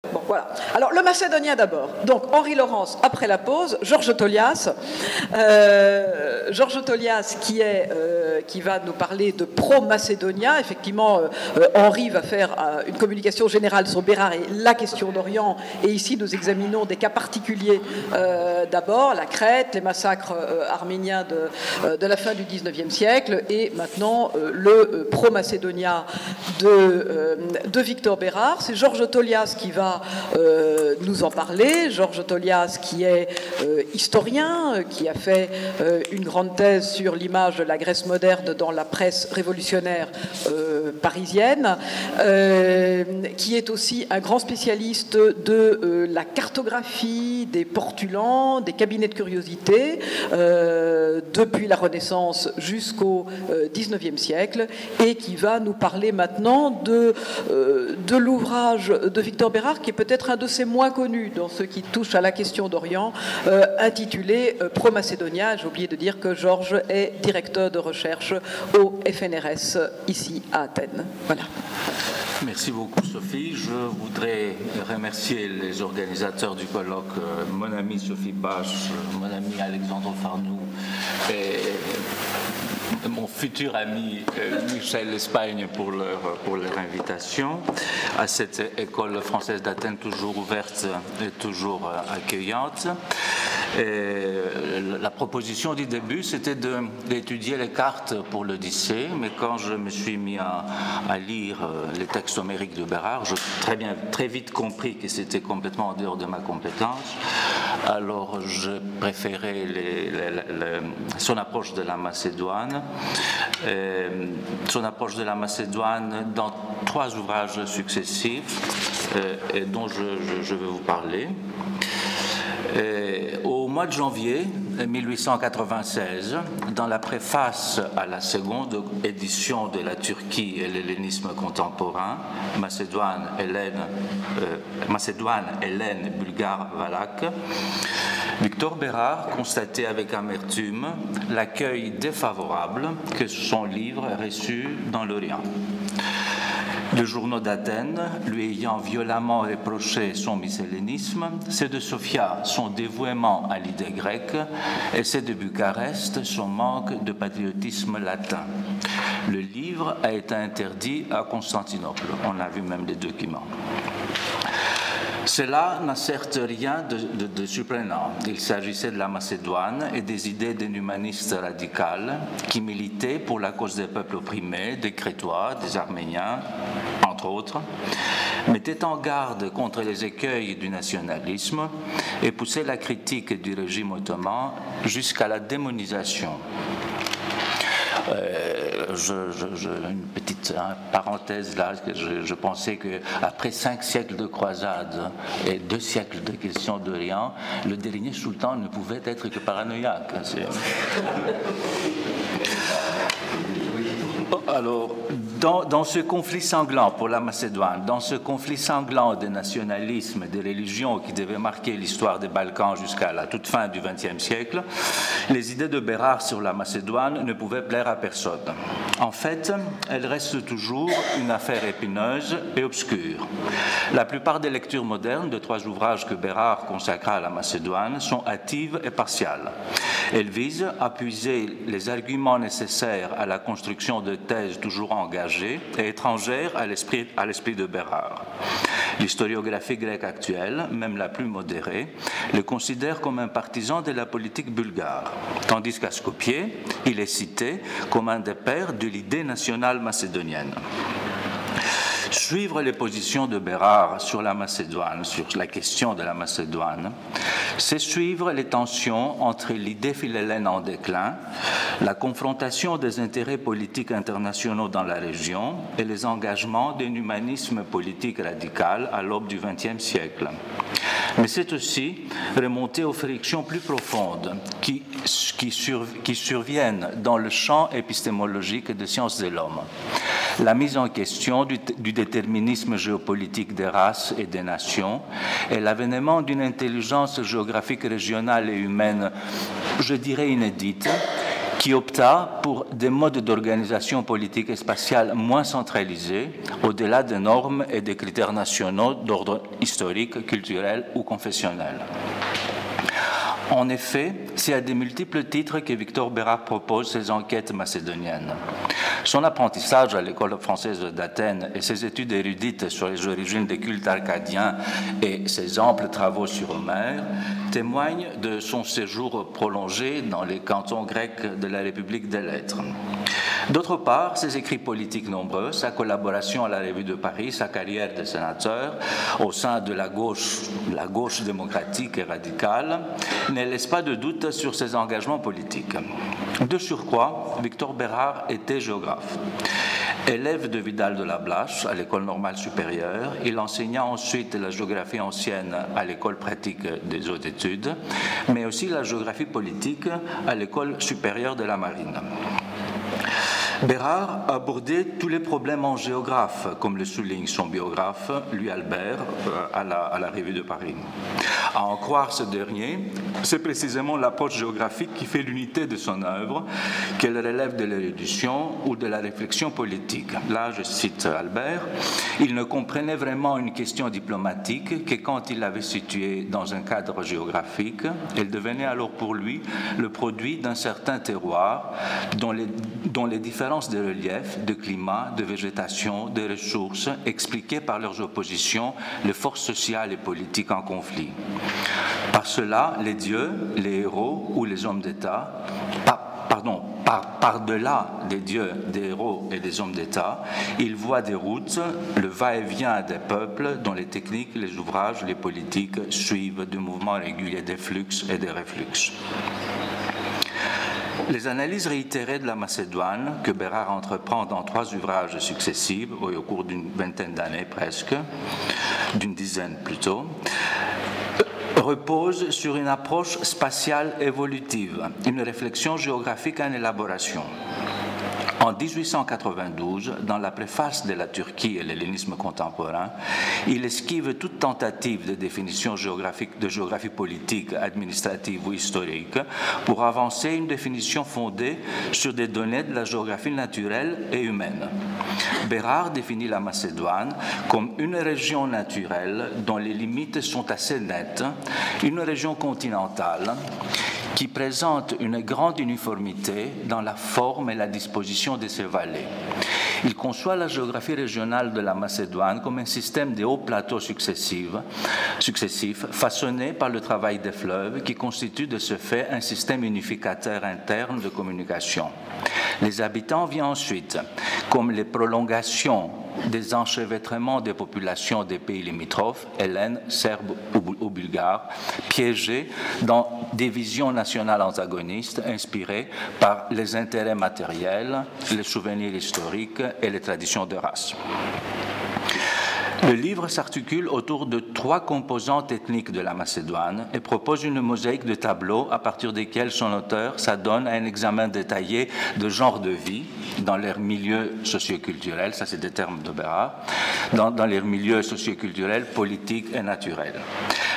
Bon, voilà. Alors, le macédonien d'abord. Donc, Henri Laurence, après la pause, Georges Tolias. Georges Tolias qui va nous parler de pro-Macédonia. Effectivement, Henri va faire une communication générale sur Bérard et la question d'Orient. Et ici, nous examinons des cas particuliers. D'abord, la Crète, les massacres arméniens de la fin du XIXe siècle. Et maintenant, le pro-Macédonia de Victor Bérard. C'est Georges Tolias qui va nous en parler. Georges Tolias qui est historien, qui a fait une grande thèse sur l'image de la Grèce moderne dans la presse révolutionnaire parisienne, qui est aussi un grand spécialiste de la cartographie des portulans, des cabinets de curiosité, depuis la Renaissance jusqu'au XIXe siècle, et qui va nous parler maintenant de l'ouvrage de Victor Bérard, qui est peut-être un de ses moins connus dans ce qui touche à la question d'Orient, intitulé Pro-Macédonia. J'ai oublié de dire que Georges est directeur de recherche au FNRS ici à Athènes. Voilà. Merci beaucoup Sophie. Je voudrais remercier les organisateurs du colloque, mon ami Sophie Bache, mon ami Alexandre Farnou et mon futur ami Michel Espagne pour leur invitation à cette école française d'Athènes, toujours ouverte et toujours accueillante. Et la proposition du début, c'était d'étudier les cartes pour l'Odyssée, mais quand je me suis mis à lire les textes homériques de Bérard, j'ai très vite compris que c'était complètement en dehors de ma compétence. Alors je préférais son approche de la Macédoine. Son approche de la Macédoine dans 3 ouvrages successifs dont je vais vous parler. Au mois de janvier 1896, dans la préface à la seconde édition de la Turquie et l'hellénisme contemporain, Macédoine, Hellène, Bulgare, Valaque, Victor Bérard constatait avec amertume l'accueil défavorable que son livre a reçu dans l'Orient. Les journaux d'Athènes, lui ayant violemment reproché son mishellénisme, ceux de Sofia son dévouement à l'idée grecque et ceux de Bucarest son manque de patriotisme latin. Le livre a été interdit à Constantinople. On a vu même les documents. Cela n'a certes rien de surprenant. Il s'agissait de la Macédoine et des idées d'un humaniste radical qui militait pour la cause des peuples opprimés, des Crétois, des Arméniens, entre autres, mettait en garde contre les écueils du nationalisme et poussait la critique du régime ottoman jusqu'à la démonisation. Une petite parenthèse là, je pensais qu'après 5 siècles de croisades et 2 siècles de questions d'Orient, le dernier sultan ne pouvait être que paranoïaque. Alors, dans ce conflit sanglant pour la Macédoine, dans ce conflit sanglant de nationalisme et de religion qui devait marquer l'histoire des Balkans jusqu'à la toute fin du XXe siècle, les idées de Bérard sur la Macédoine ne pouvaient plaire à personne. En fait, elles restent toujours une affaire épineuse et obscure. La plupart des lectures modernes de 3 ouvrages que Bérard consacra à la Macédoine sont hâtives et partiales. Elles visent à puiser les arguments nécessaires à la construction de thèses toujours engagées et étrangères à l'esprit de Bérard. L'historiographie grecque actuelle, même la plus modérée, le considère comme un partisan de la politique bulgare, tandis qu'à Skopje, il est cité comme un des pères de l'idée nationale macédonienne. Suivre les positions de Bérard sur la Macédoine, sur la question de la Macédoine, c'est suivre les tensions entre l'idée philhellène en déclin, la confrontation des intérêts politiques internationaux dans la région et les engagements d'un humanisme politique radical à l'aube du XXe siècle. Mais c'est aussi remonter aux frictions plus profondes qui surviennent dans le champ épistémologique des sciences de l'homme. La mise en question du déterminisme géopolitique des races et des nations et l'avènement d'une intelligence géographique régionale et humaine, je dirais inédite, qui opta pour des modes d'organisation politique et spatiale moins centralisés, au-delà des normes et des critères nationaux d'ordre historique, culturel ou confessionnel. En effet, c'est à de multiples titres que Victor Bérard propose ses enquêtes macédoniennes. Son apprentissage à l'école française d'Athènes et ses études érudites sur les origines des cultes arcadiens et ses amples travaux sur Homère témoignent de son séjour prolongé dans les cantons grecs de la République des Lettres. D'autre part, ses écrits politiques nombreux, sa collaboration à la Revue de Paris, sa carrière de sénateur au sein de la gauche démocratique et radicale, ne laissent pas de doute sur ses engagements politiques. De surcroît, Victor Bérard était géographe. Élève de Vidal de la Blache à l'École normale supérieure, il enseigna ensuite la géographie ancienne à l'École pratique des hautes études, mais aussi la géographie politique à l'École supérieure de la marine. Bérard abordait tous les problèmes en géographe, comme le souligne son biographe, Louis Albert, à la Revue de Paris. À en croire ce dernier, c'est précisément l'approche géographique qui fait l'unité de son œuvre, qu'elle relève de l'érudition ou de la réflexion politique. Là, je cite Albert, « Il ne comprenait vraiment une question diplomatique que quand il l'avait située dans un cadre géographique, elle devenait alors pour lui le produit d'un certain terroir dont les différences de relief, de climat, de végétation, de ressources expliquées par leurs oppositions les forces sociales et politiques en conflit. Par cela, les dieux, les héros ou les hommes d'État, par-delà des dieux, des héros et des hommes d'État, ils voient des routes, le va-et-vient des peuples dont les techniques, les ouvrages, les politiques suivent de mouvements réguliers des flux et des reflux. » Les analyses réitérées de la Macédoine, que Bérard entreprend dans 3 ouvrages successifs, au cours d'une vingtaine d'années presque, d'une dizaine plutôt, reposent sur une approche spatiale évolutive, une réflexion géographique en élaboration. En 1892, dans la préface de la Turquie et l'hellénisme contemporain, il esquive toute tentative de définition géographique, de géographie politique, administrative ou historique pour avancer une définition fondée sur des données de la géographie naturelle et humaine. Bérard définit la Macédoine comme une région naturelle dont les limites sont assez nettes, une région continentale qui présente une grande uniformité dans la forme et la disposition de ses vallées. Il conçoit la géographie régionale de la Macédoine comme un système de hauts plateaux successifs, façonnés par le travail des fleuves, qui constitue de ce fait un système unificateur interne de communication. Les habitants viennent ensuite, comme les prolongations des enchevêtrements des populations des pays limitrophes, hellènes, serbes ou bulgares, piégés dans des visions nationales antagonistes inspirées par les intérêts matériels, les souvenirs historiques et les traditions de race. Le livre s'articule autour de 3 composantes ethniques de la Macédoine et propose une mosaïque de tableaux à partir desquels son auteur s'adonne à un examen détaillé de genres de vie dans leurs milieux socioculturels, ça c'est des termes de Bérard, dans leurs milieux socioculturels, politiques et naturels.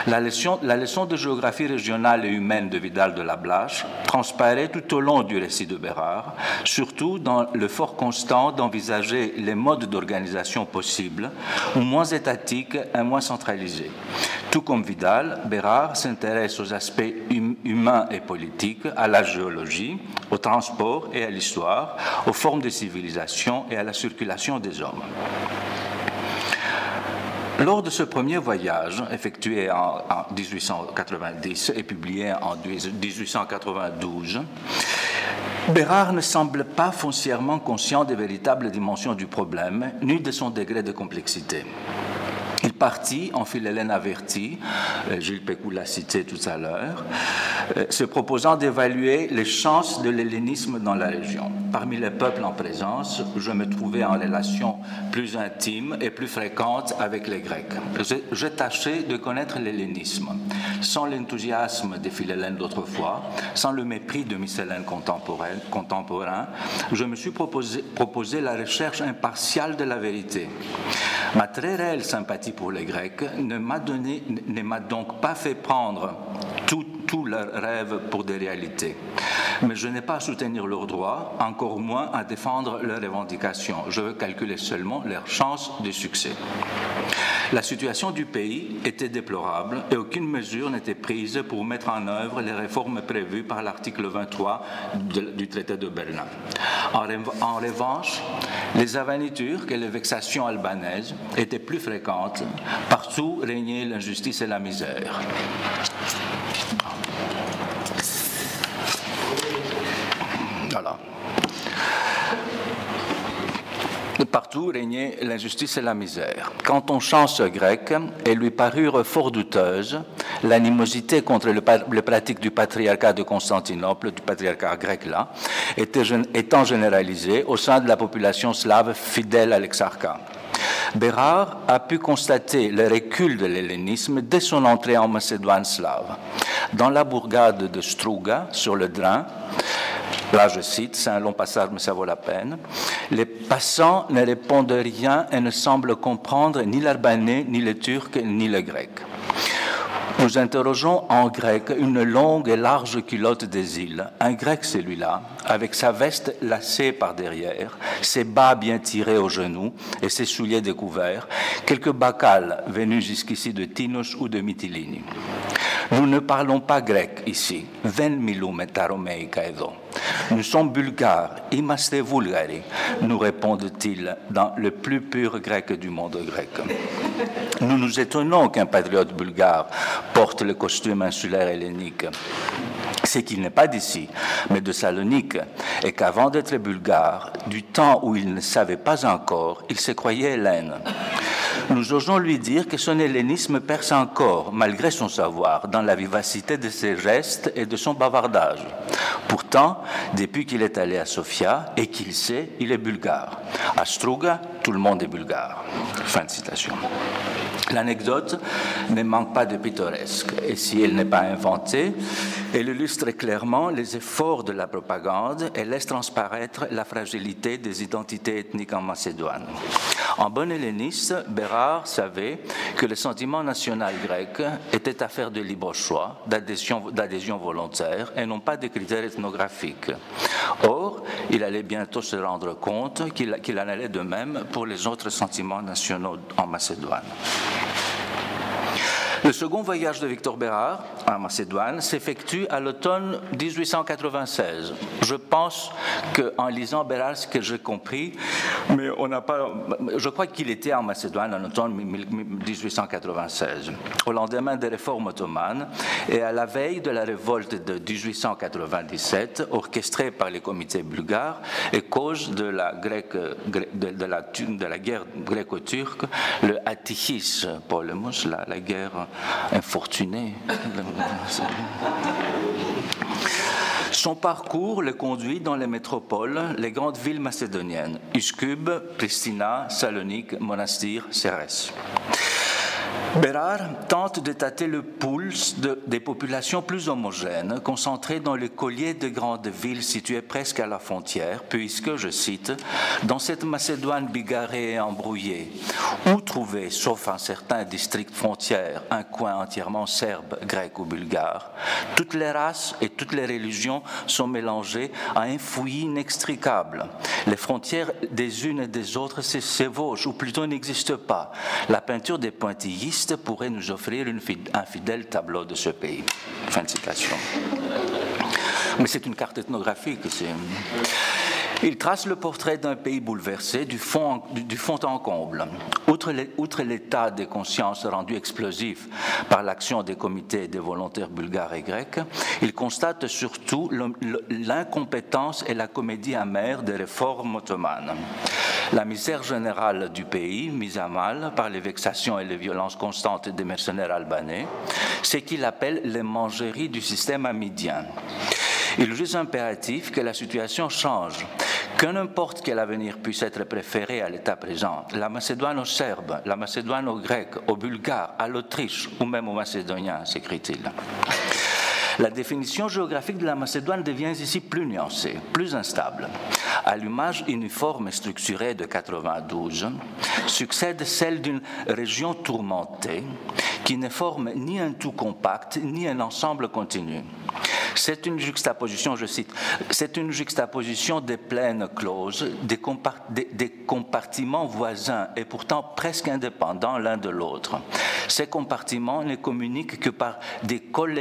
La leçon de géographie régionale et humaine de Vidal de la Blache transparaît tout au long du récit de Bérard, surtout dans l'effort constant d'envisager les modes d'organisation possibles, ou moins étatiques et moins centralisés. Tout comme Vidal, Bérard s'intéresse aux aspects humains et politiques, à la géologie, au transport et à l'histoire, aux formes de civilisation et à la circulation des hommes. Lors de ce premier voyage, effectué en 1890 et publié en 1892, Bérard ne semble pas foncièrement conscient des véritables dimensions du problème, ni de son degré de complexité. Il partit en philhellène averti, Gilles Pécou l'a cité tout à l'heure, se proposant d'évaluer les chances de l'hellénisme dans la région. Parmi les peuples en présence, je me trouvais en relation plus intime et plus fréquente avec les Grecs. Je tâchais de connaître l'hellénisme, sans l'enthousiasme des philhellènes d'autrefois, sans le mépris de Mycélène contemporain, je me suis proposé la recherche impartiale de la vérité. Ma très réelle sympathie pour les Grecs ne m'a donc pas fait prendre tout tous leurs rêves pour des réalités. Mais je n'ai pas à soutenir leurs droits, encore moins à défendre leurs revendications. Je veux calculer seulement leurs chances de succès. La situation du pays était déplorable et aucune mesure n'était prise pour mettre en œuvre les réformes prévues par l'article 23 du traité de Berlin. En revanche, les avanitures et les vexations albanaises étaient plus fréquentes. Partout régnait l'injustice et la misère. Voilà. Partout régnait l'injustice et la misère. Quant aux chances grecques, elles lui parurent fort douteuses. L'animosité contre les pratiques du patriarcat de Constantinople, du patriarcat grec là, étant généralisée au sein de la population slave fidèle à l'exarcat. Bérard a pu constater le recul de l'hellénisme dès son entrée en Macédoine slave. Dans la bourgade de Struga, sur le Drin, là je cite, c'est un long passage mais ça vaut la peine, les passants ne répondent rien et ne semblent comprendre ni l'albanais, ni le turc, ni le grec. Nous interrogeons en grec une longue et large culotte des îles, un grec celui-là, avec sa veste lacée par derrière, ses bas bien tirés aux genoux et ses souliers découverts, quelques bacales venus jusqu'ici de Tinos ou de Mytilini. Nous ne parlons pas grec ici, δεν μιλούμε τα ρωμαϊκά εδώ. Nous sommes bulgares, είμαστε βούλγαροι, nous répondent-ils dans le plus pur grec du monde grec. Nous nous étonnons qu'un patriote bulgare porte le costume insulaire hellénique. C'est qu'il n'est pas d'ici, mais de Salonique, et qu'avant d'être bulgare, du temps où il ne savait pas encore, il se croyait hellène. Nous osons lui dire que son hellénisme perce encore, malgré son savoir, dans la vivacité de ses gestes et de son bavardage. Pourtant, depuis qu'il est allé à Sofia et qu'il sait, il est bulgare. À Struga, tout le monde est bulgare. Fin de citation. L'anecdote ne manque pas de pittoresque, et si elle n'est pas inventée, elle illustre clairement les efforts de la propagande et laisse transparaître la fragilité des identités ethniques en Macédoine. En bon helléniste, Bérard savait que le sentiment national grec était affaire de libre choix, d'adhésion volontaire, et non pas de critères ethnographiques. Or, il allait bientôt se rendre compte qu'il en allait de même pour les autres sentiments nationaux en Macédoine. Le second voyage de Victor Bérard en Macédoine s'effectue à l'automne 1896. Je pense qu'en lisant Bérard, ce que j'ai compris, mais on n'a pas. Je crois qu'il était en Macédoine en automne 1896, au lendemain des réformes ottomanes et à la veille de la révolte de 1897, orchestrée par les comités bulgares et cause de la guerre gréco-turque, le Atihis Polemos, la guerre infortuné. Son parcours le conduit dans les métropoles, les grandes villes macédoniennes, Uskub, Pristina, Salonique, Monastir, Serres. Bérard tente de tâter le pouls des populations plus homogènes, concentrées dans le collier de grandes villes situées presque à la frontière, puisque, je cite, « Dans cette Macédoine bigarrée et embrouillée, où trouver, sauf en certains districts frontières, un coin entièrement serbe, grec ou bulgare, toutes les races et toutes les religions sont mélangées à un fouillis inextricable. Les frontières des unes et des autres s'évauchent, ou plutôt n'existent pas. La peinture des pointillistes pourrait nous offrir un fidèle tableau de ce pays. » Fin de citation. Mais c'est une carte ethnographique. Il trace le portrait d'un pays bouleversé du fond en comble. Outre l'état des consciences rendu explosif par l'action des comités et des volontaires bulgares et grecs, il constate surtout l'incompétence et la comédie amère des réformes ottomanes. La misère générale du pays, mise à mal par les vexations et les violences constantes des mercenaires albanais, c'est qu'il appelle les mangeries du système hamidien. Il juge impératif que la situation change, que n'importe quel avenir puisse être préféré à l'état présent, la Macédoine aux Serbes, la Macédoine aux Grecs, aux Bulgares, à l'Autriche ou même aux Macédoniens, s'écrit-il. La définition géographique de la Macédoine devient ici plus nuancée, plus instable. À l'image uniforme et structurée de 92, succède celle d'une région tourmentée qui ne forment ni un tout compact, ni un ensemble continu. C'est une juxtaposition, je cite, c'est une juxtaposition des plaines closes, des compartiments voisins et pourtant presque indépendants l'un de l'autre. Ces compartiments ne communiquent que par des cols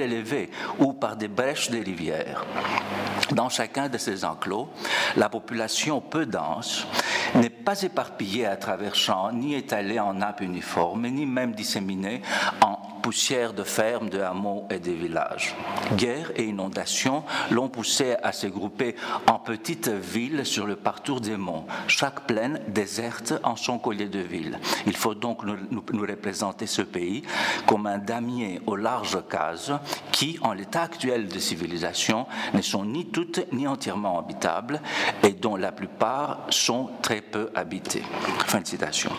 élevés ou par des brèches des rivières. Dans chacun de ces enclos, la population peu dense n'est pas éparpillée à travers champs, ni étalée en nappes uniformes, ni même disséminée en poussière de fermes, de hameaux et de villages. Guerre et inondations l'ont poussé à se grouper en petites villes sur le parcours des monts, chaque plaine déserte en son collier de villes. Il faut donc nous représenter ce pays comme un damier aux larges cases qui, en l'état actuel de civilisation, ne sont ni toutes ni entièrement habitables et dont la plupart sont très peu habitées. Fin de citation.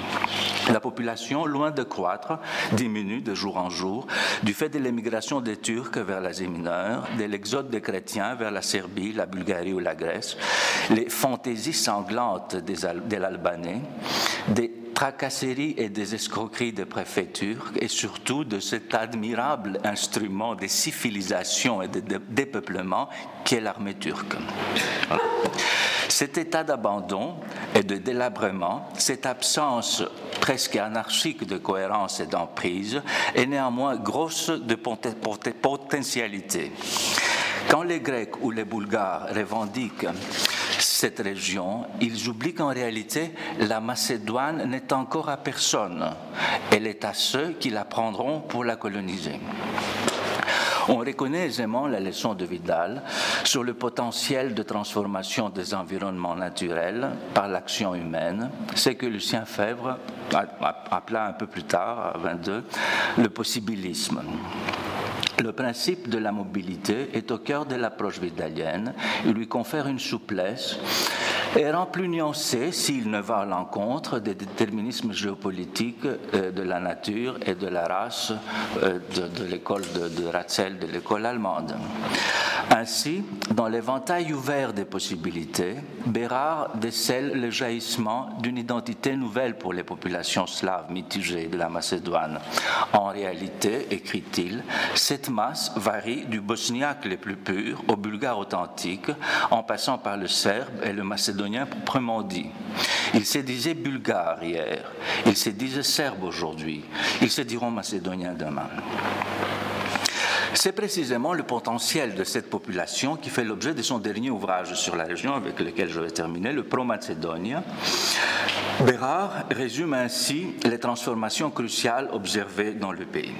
La population, loin de croître, diminue de jour en jour du fait de l'émigration des Turcs vers l'Asie mineure, de l'exode des chrétiens vers la Serbie, la Bulgarie ou la Grèce, les fantaisies sanglantes de l'Albanais, des tracasseries et des escroqueries des préfets turcs et surtout de cet admirable instrument de civilisation et de dépeuplement qu'est l'armée turque. Cet état d'abandon et de délabrement, cette absence presque anarchique de cohérence et d'emprise est néanmoins grosse de potentialité. Quand les Grecs ou les Bulgares revendiquent cette région, ils oublient qu'en réalité, la Macédoine n'est encore à personne. Elle est à ceux qui la prendront pour la coloniser. On reconnaît aisément la leçon de Vidal sur le potentiel de transformation des environnements naturels par l'action humaine, ce que Lucien Febvre appela un peu plus tard, à 22, le possibilisme. Le principe de la mobilité est au cœur de l'approche vidalienne. Il lui confère une souplesse et rend plus nuancé s'il ne va à l'encontre des déterminismes géopolitiques de la nature et de la race de l'école de Ratzel, de l'école allemande. Ainsi, dans l'éventail ouvert des possibilités, Bérard décèle le jaillissement d'une identité nouvelle pour les populations slaves mitigées de la Macédoine. En réalité, écrit-il, cette masse varie du bosniaque le plus pur au bulgare authentique, en passant par le serbe et le macédonien proprement dit. Ils se disaient bulgares hier, ils se disent serbes aujourd'hui, ils se diront macédoniens demain. C'est précisément le potentiel de cette population qui fait l'objet de son dernier ouvrage sur la région, avec lequel je vais terminer, le Pro-Macédonia. Bérard résume ainsi les transformations cruciales observées dans le pays.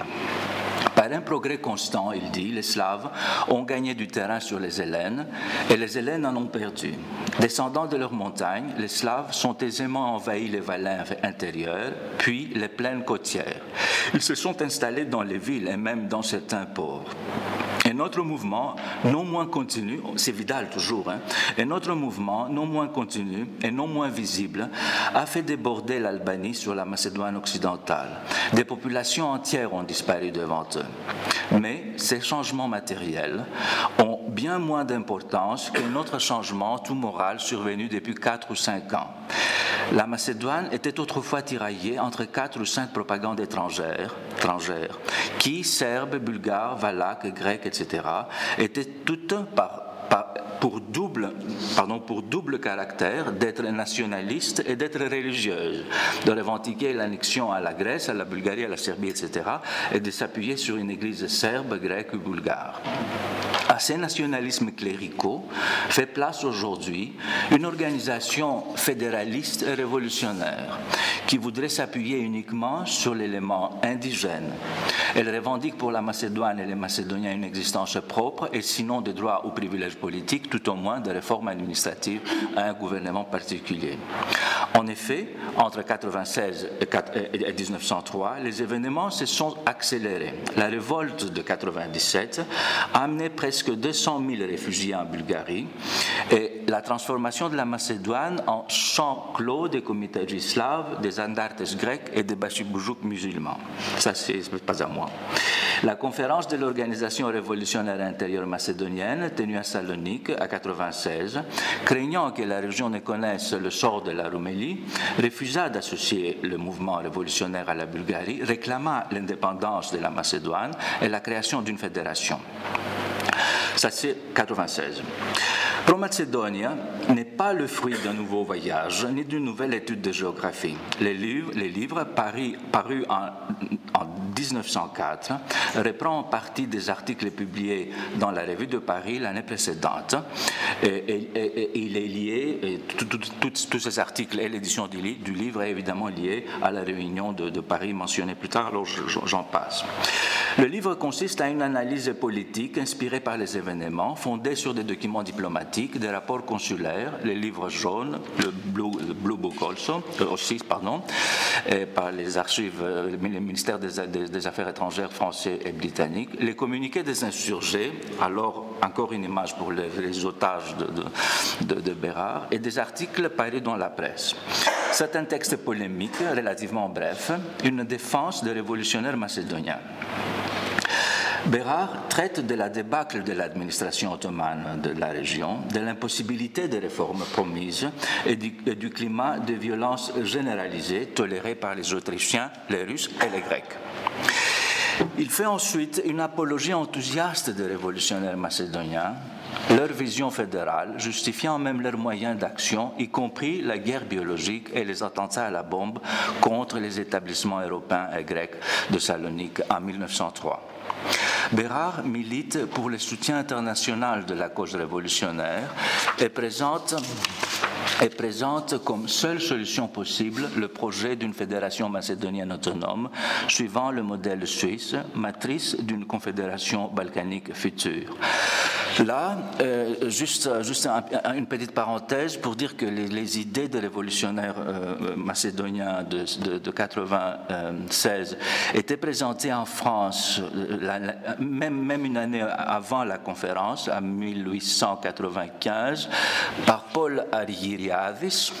Par un progrès constant, il dit, les Slaves ont gagné du terrain sur les Hellènes et les Hellènes en ont perdu. Descendant de leurs montagnes, les Slaves sont aisément envahis les vallées intérieures, puis les plaines côtières. Ils se sont installés dans les villes et même dans certains ports. Et notre mouvement, non moins continu, c'est Vidal toujours, et notre mouvement, non moins continu et non moins visible, a fait déborder l'Albanie sur la Macédoine occidentale. Des populations entières ont disparu devant eux. Mais ces changements matériels ont bien moins d'importance qu'un autre changement tout moral survenu depuis 4 ou 5 ans. La Macédoine était autrefois tiraillée entre 4 ou 5 propagandes étrangères qui, serbes, bulgares, valaques, grecs, etc., étaient toutes pour double caractère d'être nationalistes et d'être religieuses, de revendiquer l'annexion à la Grèce, à la Bulgarie, à la Serbie, etc., et de s'appuyer sur une église serbe, grecque ou bulgare. À ces nationalismes cléricaux fait place aujourd'hui une organisation fédéraliste et révolutionnaire qui voudrait s'appuyer uniquement sur l'élément indigène. Elle revendique pour la Macédoine et les Macédoniens une existence propre et sinon des droits ou privilèges politiques, tout au moins des réformes administratives à un gouvernement particulier. En effet, entre 1996 et 1903, les événements se sont accélérés. La révolte de 1997 a amené presque 200 000 réfugiés en Bulgarie et la transformation de la Macédoine en champ clos des comités slaves, des andartes grecs et des bachiboujouk musulmans. Ça, c'est pas à moi. La conférence de l'Organisation révolutionnaire intérieure macédonienne, tenue à Salonique en 1996, craignant que la région ne connaisse le sort de la Roumélie, refusa d'associer le mouvement révolutionnaire à la Bulgarie, réclama l'indépendance de la Macédoine et la création d'une fédération. Ça, c'est 1996. Pro-Macédonia n'est pas le fruit d'un nouveau voyage ni d'une nouvelle étude de géographie. Les livres parus en 1904 reprend en partie des articles publiés dans la Revue de Paris l'année précédente. Et il est lié, tous ces articles et l'édition du livre est évidemment lié à la réunion de Paris mentionnée plus tard, alors j'en passe. Le livre consiste à une analyse politique inspirée par les événements, fondée sur des documents diplomatiques, des rapports consulaires, les livres jaunes, le Blue Book aussi, par les archives, le ministère des Affaires étrangères français et britannique, les communiqués des insurgés, alors encore une image pour les otages de Bérard, et des articles parus dans la presse. C'est un texte polémique, relativement bref, une défense des révolutionnaires macédoniens. Bérard traite de la débâcle de l'administration ottomane de la région, de l'impossibilité des réformes promises et du climat de violence généralisée toléré par les Autrichiens, les Russes et les Grecs. Il fait ensuite une apologie enthousiaste des révolutionnaires macédoniens, leur vision fédérale, justifiant même leurs moyens d'action, y compris la guerre biologique et les attentats à la bombe contre les établissements européens et grecs de Salonique en 1903. Bérard milite pour le soutien international de la cause révolutionnaire et présente comme seule solution possible le projet d'une fédération macédonienne autonome, suivant le modèle suisse, matrice d'une confédération balkanique future. Là, juste une petite parenthèse pour dire que les idées des révolutionnaires macédoniens de 1996 étaet présentées en France, même une année avant la conférence, en 1895, par Paul Argyriadis,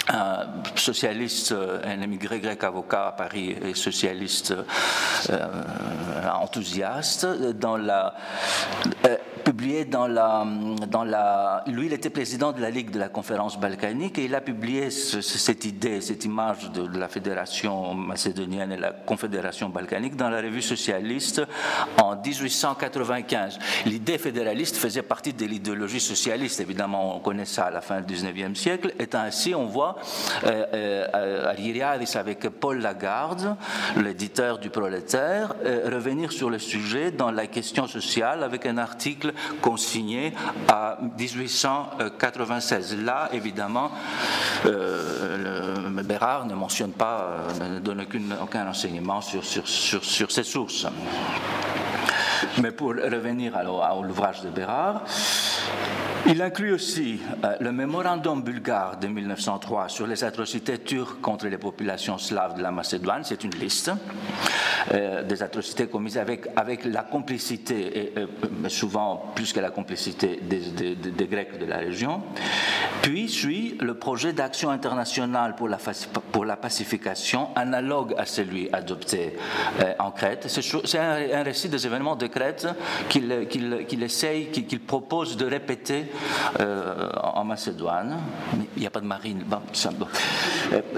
un socialiste, un émigré grec avocat à Paris et socialiste enthousiaste, publié lui, il était président de la Ligue de la Conférence balkanique et il a publié cette idée, cette image de la fédération macédonienne et la confédération balkanique dans la revue socialiste en 1895. L'idée fédéraliste faisait partie de l'idéologie socialiste, évidemment on connaît ça à la fin du XIXe siècle, et ainsi on voit Argyriadis avec Paul Lagarde, l'éditeur du Prolétaire, revenir sur le sujet dans la question sociale avec un article consigné à 1896. Là, évidemment, Bérard ne mentionne pas, ne donne aucun renseignement sur ces sources. Mais pour revenir à l'ouvrage de Bérard, il inclut aussi le mémorandum bulgare de 1903 sur les atrocités turques contre les populations slaves de la Macédoine. C'est une liste des atrocités commises avec la complicité, et souvent plus que la complicité des Grecs de la région. Puis suit le projet d'action internationale pour la pacification, analogue à celui adopté en Crète. C'est un récit des événements de Crète qu'il propose de répéter en Macédoine. Il n'y a pas de marine.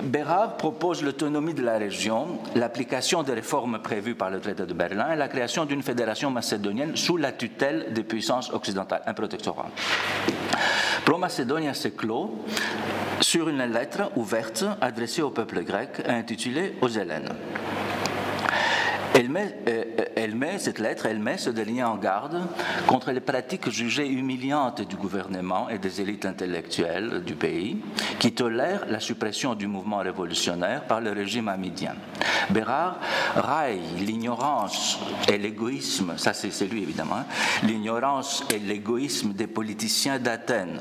Bérard propose l'autonomie de la région, l'application des réformes prévues par le traité de Berlin et la création d'une fédération macédonienne sous la tutelle des puissances occidentales, un protectorat. Pro-Macédonia se clôt sur une lettre ouverte adressée au peuple grec intitulée aux Hellènes. Cette lettre met ce dernier en garde contre les pratiques jugées humiliantes du gouvernement et des élites intellectuelles du pays qui tolèrent la suppression du mouvement révolutionnaire par le régime hamidien. Bérard raille l'ignorance et l'égoïsme, ça c'est lui évidemment, l'ignorance et l'égoïsme des politiciens d'Athènes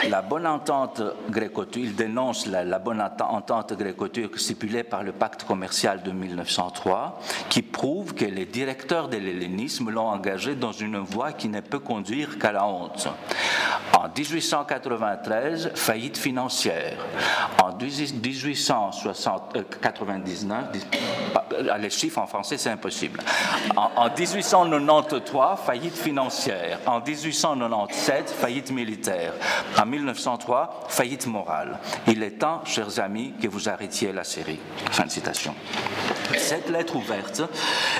La bonne entente gréco-turque, il dénonce la bonne entente gréco-turque stipulée par le pacte commercial de 1903, qui prouve que les directeurs de l'hellénisme l'ont engagé dans une voie qui ne peut conduire qu'à la honte. En 1893, faillite financière. En 1899, les chiffres en français c'est impossible. En 1893, faillite financière. En 1897, faillite militaire. En 1903, faillite morale. Il est temps, chers amis, que vous arrêtiez la série. Fin de citation. Cette lettre ouverte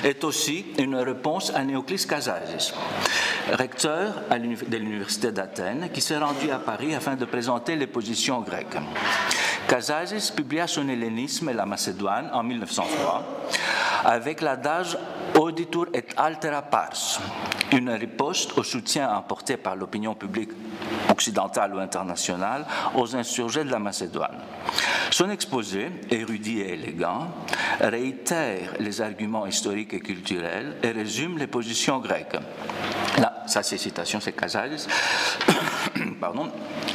est aussi une réponse à Néoclis Kazazis, recteur de l'Université d'Athènes, qui s'est rendu à Paris afin de présenter les positions grecques. Kazazis publia son hellénisme et la Macédoine en 1903 avec l'adage « Auditur et altera pars », une riposte au soutien apporté par l'opinion publique occidentale ou internationale aux insurgés de la Macédoine. Son exposé, érudit et élégant, réitère les arguments historiques et culturels et résume les positions grecques. Là, ça c'est citation, c'est Kazazis. Pardon.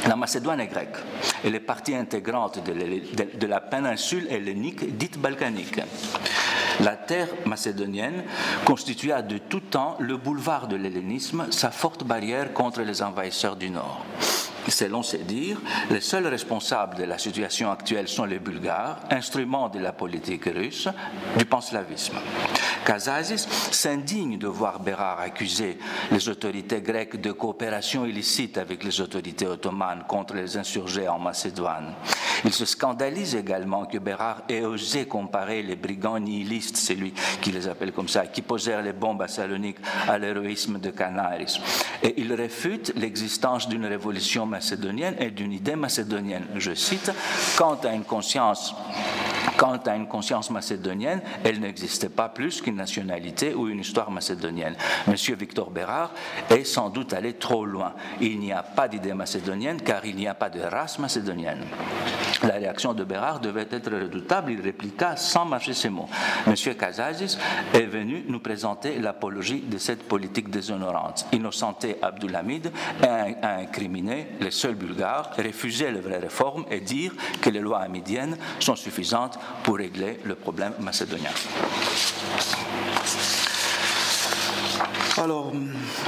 La Macédoine est grecque. Elle est partie intégrante de la péninsule hellénique dite balkanique. La terre macédonienne constitua de tout temps le boulevard de l'hellénisme, sa forte barrière contre les envahisseurs du Nord. Selon ses dires, les seuls responsables de la situation actuelle sont les Bulgares, instruments de la politique russe, du panslavisme. Kazazis s'indigne de voir Bérard accuser les autorités grecques de coopération illicite avec les autorités ottomanes contre les insurgés en Macédoine. Il se scandalise également que Bérard ait osé comparer les brigands nihilistes, c'est lui qui les appelle comme ça, qui posèrent les bombes à Salonique à l'héroïsme de Canaris. Et il réfute l'existence d'une révolution macédonienne et d'une idée macédonienne. Je cite, quant à une conscience macédonienne, elle n'existait pas plus qu'une nationalité ou une histoire macédonienne. Monsieur Victor Bérard est sans doute allé trop loin. Il n'y a pas d'idée macédonienne car il n'y a pas de race macédonienne. La réaction de Bérard devait être redoutable. Il répliqua sans mâcher ses mots. Monsieur Kazazis est venu nous présenter l'apologie de cette politique déshonorante. Innocenter Abdulhamid a incriminé les seuls Bulgares, refuser les vraies réformes et dire que les lois hamidiennes sont suffisantes pour régler le problème macédonien. Alors,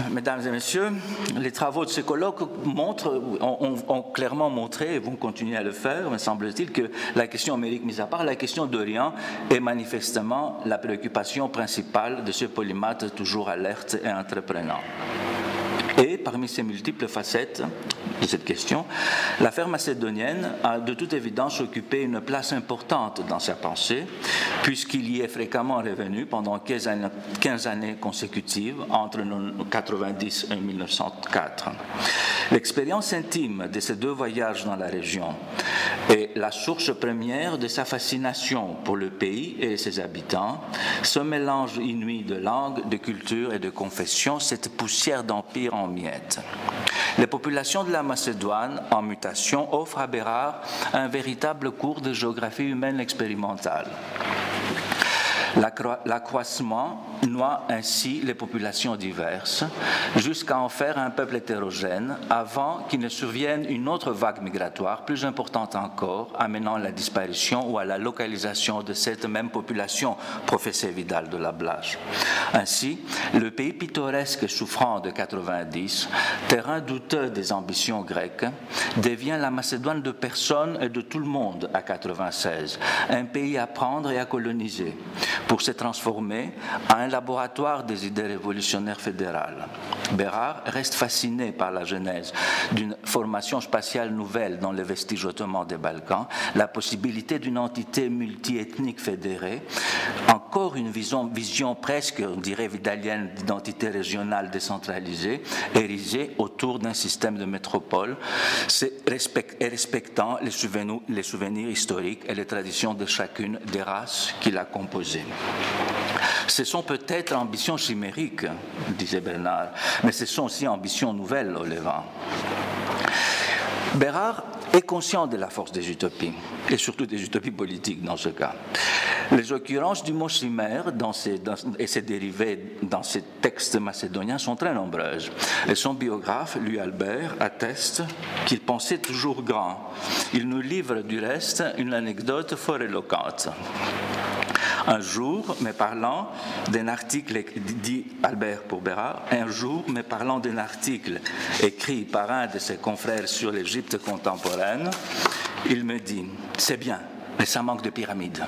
mesdames et messieurs, les travaux de ce colloque ont clairement montré, et vont continuer à le faire, me semble-t-il, que la question amérique mise à part, la question d'Orient est manifestement la préoccupation principale de ce polymathe toujours alerte et entreprenant. Et parmi ces multiples facettes de cette question, l'affaire macédonienne a de toute évidence occupé une place importante dans sa pensée, puisqu'il y est fréquemment revenu pendant 15 années consécutives entre 1990 et 1904. L'expérience intime de ces deux voyages dans la région est la source première de sa fascination pour le pays et ses habitants, ce mélange inouï de langues, de cultures et de confessions, cette poussière d'empire en miettes. Les populations de la Macédoine, en mutation, offrent à Bérard un véritable cours de géographie humaine expérimentale. L'accroissement noie ainsi les populations diverses jusqu'à en faire un peuple hétérogène avant qu'il ne survienne une autre vague migratoire plus importante encore, amenant à la disparition ou à la localisation de cette même population, professait Vidal de la Blache. Ainsi, le pays pittoresque et souffrant de 90, terrain douteux des ambitions grecques, devient la Macédoine de personne et de tout le monde à 96, un pays à prendre et à coloniser, pour se transformer en un laboratoire des idées révolutionnaires fédérales. Bérard reste fasciné par la genèse d'une formation spatiale nouvelle dans les vestiges ottomans des Balkans, la possibilité d'une entité multiethnique fédérée, encore une vision presque, on dirait, vidalienne d'identité régionale décentralisée, érigée autour d'un système de métropole, respectant les souvenirs historiques et les traditions de chacune des races qui l'a composée. Ce sont peut-être ambitions chimériques, disait Bernard, mais ce sont aussi ambitions nouvelles au Levant. Bérard est conscient de la force des utopies, et surtout des utopies politiques dans ce cas. Les occurrences du mot chimère et ses dérivés dans ces textes macédoniens sont très nombreuses. Et son biographe, Louis Albert, atteste qu'il pensait toujours grand. Il nous livre du reste une anecdote fort éloquente. Un jour, me parlant d'un article, dit Albert pour Bérard, un jour, me parlant d'un article écrit par un de ses confrères sur l'Égypte contemporaine, il me dit « C'est bien, mais ça manque de pyramides. »